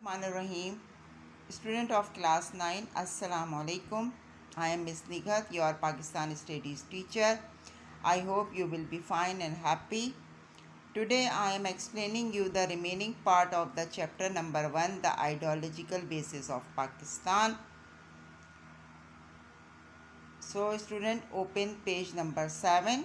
Rahim, student of class 9, Assalamu alaikum. I am Miss Nighat, your Pakistan studies teacher. I hope you will be fine and happy. Today I am explaining you the remaining part of the chapter number 1, the ideological basis of Pakistan. So student, open page number 7.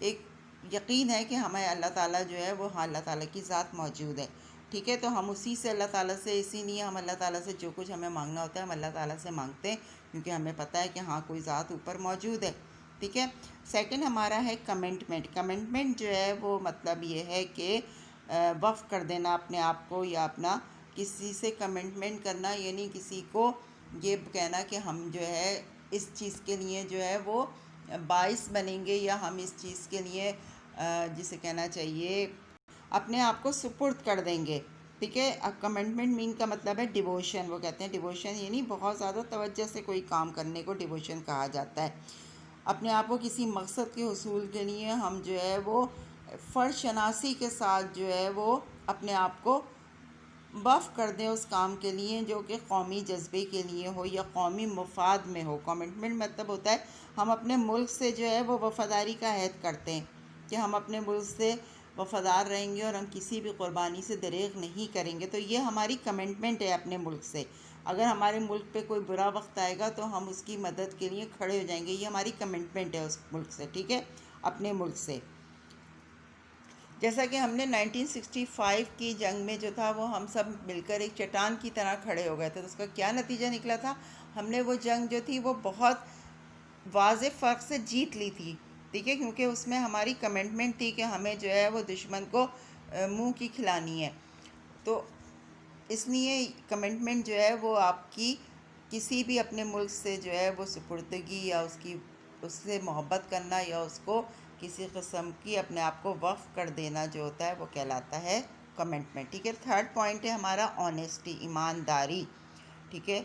ایک یقین ہے کہ ہمیں اللہ تعالیٰ جو ہے وہ ہاں اللہ تعالیٰ کی ذات موجود ہے، ٹھیک ہے. تو ہم اسی سے اللہ تعالیٰ سے، اسی لیے ہم اللہ تعالیٰ سے جو کچھ ہمیں مانگنا ہوتا ہے ہم اللہ تعالیٰ سے مانگتے ہیں، کیونکہ ہمیں پتہ ہے کہ ہاں کوئی ذات اوپر موجود ہے، ٹھیک ہے. سیکنڈ ہمارا ہے کمنٹمنٹ. کمنٹمنٹ جو ہے وہ مطلب یہ ہے کہ وقف کر دینا اپنے آپ کو، یا اپنا کسی سے کمنٹمنٹ کرنا، یعنی کسی کو یہ کہنا کہ ہم جو ہے اس چیز کے لیے جو ہے وہ باعث بنیں گے، یا ہم اس چیز کے لیے جسے کہنا چاہیے اپنے آپ کو سپرد کر دیں گے، ٹھیک ہے. اب کمنٹمنٹ مین کا مطلب ہے ڈیووشن. وہ کہتے ہیں ڈیووشن یعنی بہت زیادہ توجہ سے کوئی کام کرنے کو ڈیووشن کہا جاتا ہے. اپنے آپ کو کسی مقصد کے حصول کے لیے ہم جو ہے وہ فرض شناسی کے ساتھ جو ہے وہ اپنے آپ کو وقف کر دیں اس کام کے لیے جو کہ قومی جذبے کے لیے ہو یا قومی مفاد میں ہو. کمنٹمنٹ مطلب ہوتا ہے ہم اپنے ملک سے جو ہے وہ وفاداری کا عہد کرتے ہیں کہ ہم اپنے ملک سے وفادار رہیں گے اور ہم کسی بھی قربانی سے دریغ نہیں کریں گے. تو یہ ہماری کمنٹمنٹ ہے اپنے ملک سے. اگر ہمارے ملک پہ کوئی برا وقت آئے گا تو ہم اس کی مدد کے لیے کھڑے ہو جائیں گے. یہ ہماری کمنٹمنٹ ہے اس ملک سے، ٹھیک ہے، اپنے ملک سے. جیسا کہ ہم نے 1965 کی جنگ میں جو تھا وہ ہم سب مل کر ایک چٹان کی طرح کھڑے ہو گئے تھے. تو اس کا کیا نتیجہ نکلا تھا؟ ہم نے وہ جنگ جو تھی وہ بہت واضح فرق سے جیت لی تھی، ٹھیک ہے، کیونکہ اس میں ہماری کمنٹمنٹ تھی کہ ہمیں جو ہے وہ دشمن کو منہ کی کھلانی ہے. تو اس لیے کمنٹمنٹ جو ہے وہ آپ کی کسی بھی اپنے ملک سے جو ہے وہ سپردگی یا اس سے محبت کرنا یا اس کو کسی قسم کی اپنے آپ کو وقف کر دینا جو ہوتا ہے وہ کہلاتا ہے کمنٹمنٹ، ٹھیک ہے. تھرڈ پوائنٹ ہے ہمارا آنیسٹی، ایمانداری، ٹھیک ہے.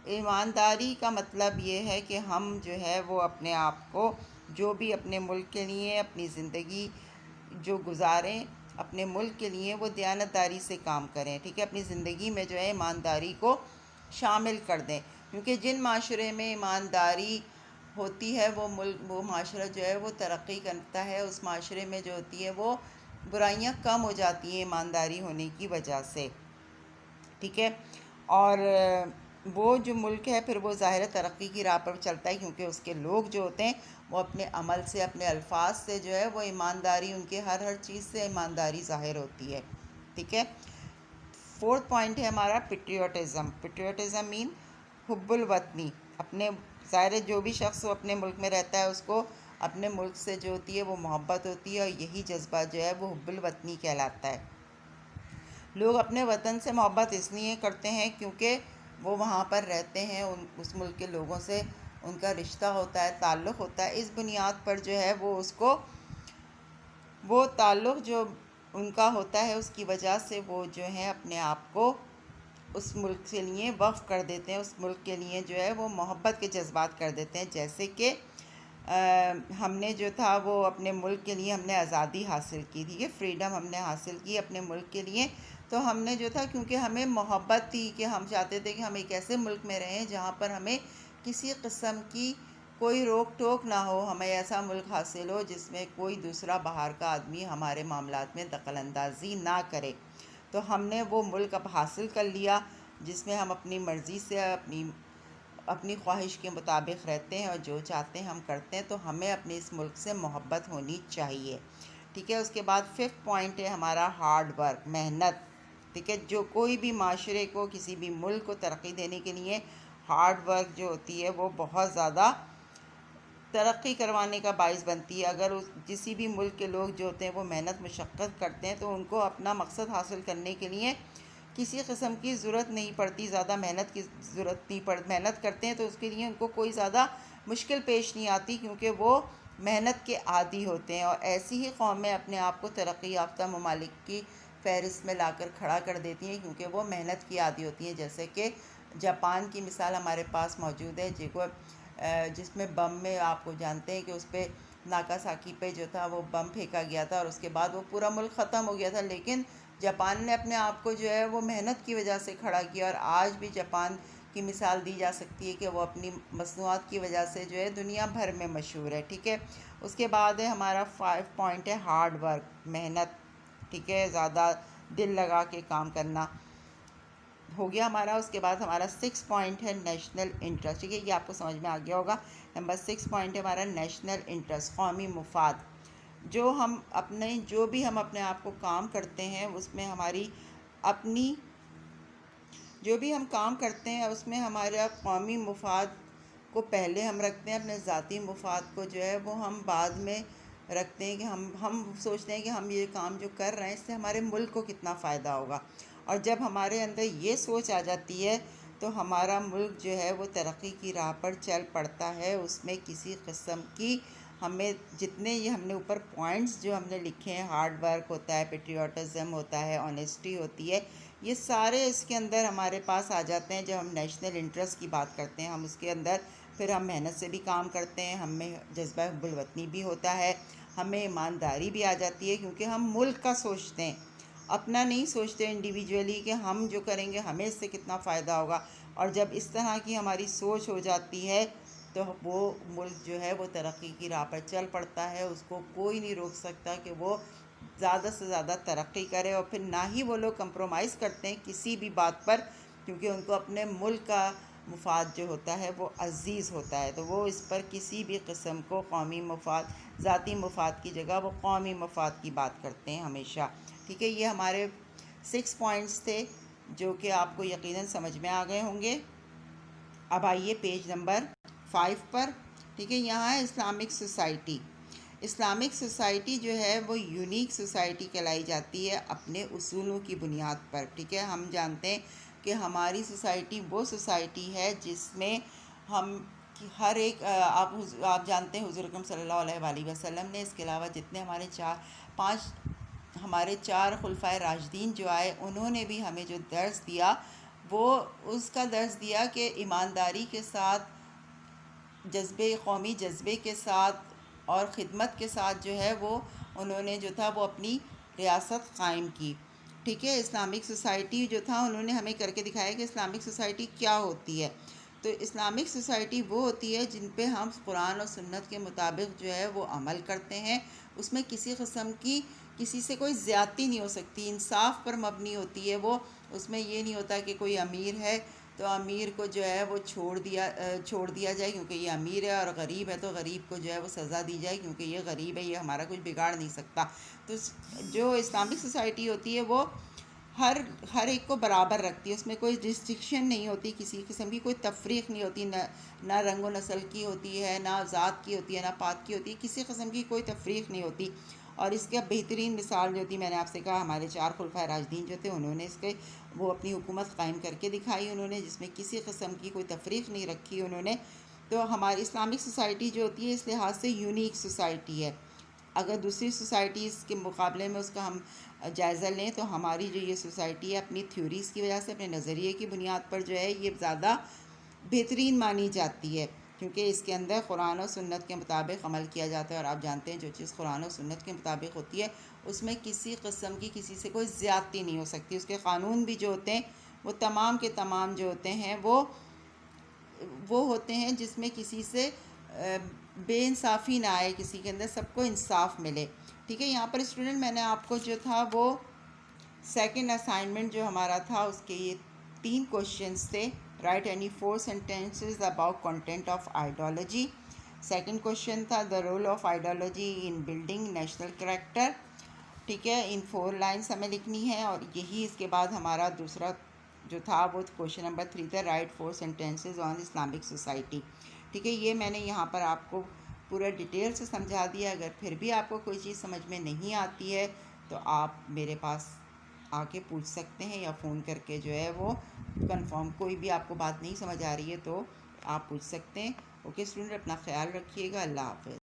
ایمانداری کا مطلب یہ ہے کہ ہم جو ہے وہ اپنے آپ کو جو بھی اپنے ملک کے لیے اپنی زندگی جو گزاریں اپنے ملک کے لیے وہ دیانتداری سے کام کریں، ٹھیک ہے. اپنی زندگی میں جو ہے ایمانداری کو شامل کر دیں، کیونکہ جن معاشرے میں ایمانداری ہوتی ہے وہ معاشرہ جو ہے وہ ترقی کرتا ہے. اس معاشرے میں جو ہوتی ہے وہ برائیاں کم ہو جاتی ہیں ایمانداری ہونے کی وجہ سے، ٹھیک ہے. اور وہ جو ملک ہے پھر وہ ظاہر ترقی کی راہ پر چلتا ہے، کیونکہ اس کے لوگ جو ہوتے ہیں وہ اپنے عمل سے اپنے الفاظ سے جو ہے وہ ایمانداری، ان کے ہر چیز سے ایمانداری ظاہر ہوتی ہے، ٹھیک ہے. فورتھ پوائنٹ ہے ہمارا پیٹریوٹزم. پیٹریوٹزم مین حب الوطنی. اپنے ظاہر جو بھی شخص اپنے ملک میں رہتا ہے اس کو اپنے ملک سے جو ہوتی ہے وہ محبت ہوتی ہے، اور یہی جذبہ جو ہے وہ حب الوطنی کہلاتا ہے. لوگ اپنے وطن سے محبت اس لیے کرتے ہیں کیونکہ وہ وہاں پر رہتے ہیں، اس ملک کے لوگوں سے ان کا رشتہ ہوتا ہے، تعلق ہوتا ہے. اس بنیاد پر جو ہے وہ اس کو وہ تعلق جو ان کا ہوتا ہے اس کی وجہ سے وہ جو ہے اپنے آپ کو اس ملک کے لیے وقف کر دیتے ہیں، اس ملک کے لیے جو ہے وہ محبت کے جذبات کر دیتے ہیں. جیسے کہ ہم نے جو تھا وہ اپنے ملک کے لیے ہم نے آزادی حاصل کی تھی، یہ فریڈم ہم نے حاصل کی اپنے ملک کے لیے. تو ہم نے جو تھا کیونکہ ہمیں محبت تھی کہ ہم چاہتے تھے کہ ہم ایک ایسے ملک میں رہیں جہاں پر ہمیں کسی قسم کی کوئی روک ٹوک نہ ہو، ہمیں ایسا ملک حاصل ہو جس میں کوئی دوسرا باہر کا آدمی ہمارے معاملات میں دخل اندازی نہ کرے. تو ہم نے وہ ملک اب حاصل کر لیا جس میں ہم اپنی مرضی سے اپنی خواہش کے مطابق رہتے ہیں اور جو چاہتے ہیں ہم کرتے ہیں. تو ہمیں اپنے اس ملک سے محبت ہونی چاہیے، ٹھیک ہے. اس کے بعد ففتھ پوائنٹ ہے ہمارا ہارڈ ورک، محنت، ٹھیک ہے. جو کوئی بھی معاشرے کو کسی بھی ملک کو ترقی دینے کے لیے ہارڈ ورک جو ہوتی ہے وہ بہت زیادہ ترقی کروانے کا باعث بنتی ہے. اگر کسی بھی ملک کے لوگ جو ہوتے ہیں وہ محنت مشقت کرتے ہیں تو ان کو اپنا مقصد حاصل کرنے کے لیے کسی قسم کی ضرورت نہیں پڑتی، زیادہ محنت کی ضرورت نہیں محنت کرتے ہیں تو اس کے لیے ان کو کوئی زیادہ مشکل پیش نہیں آتی، کیونکہ وہ محنت کے عادی ہوتے ہیں. اور ایسی ہی قومیں اپنے آپ کو ترقی یافتہ ممالک کی فہرست میں لا کر کھڑا کر دیتی ہیں کیونکہ وہ محنت کی عادی ہوتی ہیں. جیسے کہ جاپان کی مثال ہمارے پاس موجود ہے، جس میں بم میں آپ کو جانتے ہیں کہ اس پہ ناکاساکی پہ جو تھا وہ بم پھینکا گیا تھا اور اس کے بعد وہ پورا ملک ختم ہو گیا تھا. لیکن جاپان نے اپنے آپ کو جو ہے وہ محنت کی وجہ سے کھڑا کیا، اور آج بھی جاپان کی مثال دی جا سکتی ہے کہ وہ اپنی مصنوعات کی وجہ سے جو ہے دنیا بھر میں مشہور ہے، ٹھیک ہے. اس کے بعد ہے ہمارا 5 پوائنٹ ہے ہارڈ ورک، محنت، ٹھیک ہے، زیادہ دل لگا کے کام کرنا ہو گیا ہمارا. اس کے بعد ہمارا 6 پوائنٹ ہے نیشنل انٹرسٹ، ٹھیک ہے. یہ آپ کو سمجھ میں آ گیا ہوگا. نمبر 6 پوائنٹ ہے ہمارا نیشنل انٹرسٹ، قومی مفاد. جو بھی ہم اپنے آپ کو کام کرتے ہیں اس میں ہمارا قومی مفاد کو پہلے ہم رکھتے ہیں، اپنے ذاتی مفاد کو جو ہے وہ ہم بعد میں رکھتے ہیں، کہ ہم سوچتے ہیں کہ ہم یہ کام جو کر رہے ہیں اس سے ہمارے ملک کو کتنا فائدہ ہوگا، اور جب ہمارے اندر یہ سوچ آ جاتی ہے تو ہمارا ملک جو ہے وہ ترقی کی راہ پر چل پڑتا ہے۔ اس میں کسی قسم کی ہمیں جتنے یہ ہم نے اوپر پوائنٹس جو ہم نے لکھے ہیں، ہارڈ ورک ہوتا ہے، پیٹریوٹزم ہوتا ہے، آنیسٹی ہوتی ہے، یہ سارے اس کے اندر ہمارے پاس آ جاتے ہیں۔ جب ہم نیشنل انٹرسٹ کی بات کرتے ہیں، ہم اس کے اندر پھر ہم محنت سے بھی کام کرتے ہیں، ہمیں جذبہ حب الوطنی بھی ہوتا ہے، ہمیں ایمانداری بھی آ جاتی ہے، کیونکہ ہم ملک کا سوچتے ہیں، اپنا نہیں سوچتے انڈیویجولی کہ ہم جو کریں گے ہمیں اس سے کتنا فائدہ ہوگا۔ اور جب اس طرح کی ہماری سوچ ہو جاتی ہے تو وہ ملک جو ہے وہ ترقی کی راہ پر چل پڑتا ہے، اس کو کوئی نہیں روک سکتا کہ وہ زیادہ سے زیادہ ترقی کرے، اور پھر نہ ہی وہ لوگ کمپرومائز کرتے ہیں کسی بھی بات پر، کیونکہ ان کو اپنے ملک کا مفاد جو ہوتا ہے وہ عزیز ہوتا ہے، تو وہ اس پر کسی بھی قسم کو قومی مفاد، ذاتی مفاد کی جگہ وہ قومی مفاد کی بات کرتے ہیں ہمیشہ۔ ٹھیک ہے، یہ ہمارے 6 پوائنٹس تھے جو کہ آپ کو یقیناً سمجھ میں آ گئے ہوں گے۔ اب آئیے پیج نمبر 5 پر۔ ٹھیک ہے، یہاں ہے اسلامک سوسائٹی۔ اسلامک سوسائٹی جو ہے وہ یونیک سوسائٹی کہلائی جاتی ہے اپنے اصولوں کی بنیاد پر۔ ٹھیک ہے، ہم جانتے ہیں کہ ہماری سوسائٹی وہ سوسائٹی ہے جس میں ہم ہر ایک آپ جانتے ہیں حضور اکرم صلی اللہ علیہ وآلہ وسلم نے، اس کے علاوہ جتنے ہمارے چار خلفائے راشدین جو آئے، انہوں نے بھی ہمیں جو درس دیا وہ اس کا درس دیا کہ ایمانداری کے ساتھ، قومی جذبے کے ساتھ اور خدمت کے ساتھ جو ہے وہ انہوں نے جو تھا وہ اپنی ریاست قائم کی۔ ٹھیک ہے، اسلامک سوسائٹی جو تھا انہوں نے ہمیں کر کے دکھایا کہ اسلامک سوسائٹی کیا ہوتی ہے۔ تو اسلامک سوسائٹی وہ ہوتی ہے جن پہ ہم قرآن اور سنت کے مطابق جو ہے وہ عمل کرتے ہیں، اس میں کسی قسم کی کسی سے کوئی زیادتی نہیں ہو سکتی، انصاف پر مبنی ہوتی ہے وہ۔ اس میں یہ نہیں ہوتا کہ کوئی امیر ہے تو امیر کو جو ہے وہ چھوڑ دیا جائے کیونکہ یہ امیر ہے، اور غریب ہے تو غریب کو جو ہے وہ سزا دی جائے کیونکہ یہ غریب ہے، یہ ہمارا کچھ بگاڑ نہیں سکتا۔ تو جو اسلامک سوسائٹی ہوتی ہے وہ ہر ایک کو برابر رکھتی ہے، اس میں کوئی ڈسٹنکشن نہیں ہوتی، کسی قسم کی کوئی تفریق نہیں ہوتی، نہ رنگ و نسل کی ہوتی ہے، نہ ذات کی ہوتی ہے، نہ پات کی ہوتی ہے، کسی قسم کی کوئی تفریق نہیں ہوتی۔ اور اس کا بہترین مثال جو تھی، میں نے آپ سے کہا، ہمارے 4 خلفائے راشدین جو تھے انہوں نے وہ اپنی حکومت قائم کر کے دکھائی انہوں نے، جس میں کسی قسم کی کوئی تفریق نہیں رکھی انہوں نے۔ تو ہماری اسلامک سوسائٹی جو ہوتی ہے اس لحاظ سے یونیک سوسائٹی ہے۔ اگر دوسری سوسائٹیز کے مقابلے میں اس کا ہم جائزہ لیں تو ہماری جو یہ سوسائٹی ہے اپنی تھیوریز کی وجہ سے، اپنے نظریے کی بنیاد پر جو ہے یہ زیادہ بہترین مانی جاتی ہے، کیونکہ اس کے اندر قرآن و سنت کے مطابق عمل کیا جاتا ہے، اور آپ جانتے ہیں جو چیز قرآن و سنت کے مطابق ہوتی ہے اس میں کسی قسم کی کسی سے کوئی زیادتی نہیں ہو سکتی۔ اس کے قانون بھی جو ہوتے ہیں وہ تمام کے تمام جو ہوتے ہیں وہ ہوتے ہیں جس میں کسی سے بے انصافی نہ آئے، کسی کے اندر سب کو انصاف ملے۔ ٹھیک ہے، یہاں پر اسٹوڈنٹ میں نے آپ کو جو تھا وہ سیکنڈ اسائنمنٹ جو ہمارا تھا اس کے یہ 3 کوشچنس تھے۔ Write any 4 sentences about content of ideology۔ Second question تھا the role of ideology in building national character۔ ٹھیک ہے، ان 4 lines ہمیں لکھنی ہے، اور یہی اس کے بعد ہمارا دوسرا جو تھا وہ کوشچن نمبر 3 تھا right 4 sentences on Islamic society۔ ٹھیک ہے، یہ میں نے یہاں پر آپ کو پورا ڈیٹیل سے سمجھا دیا۔ اگر پھر بھی آپ کو کوئی چیز سمجھ میں نہیں آتی ہے تو آپ میرے پاس آ کے پوچھ سکتے ہیں، یا فون کر کے جو ہے وہ کنفرم، کوئی بھی آپ کو بات نہیں سمجھ آ رہی ہے تو آپ پوچھ سکتے ہیں۔ اوکے اسٹوڈنٹ، اپنا خیال رکھیے گا، اللہ حافظ۔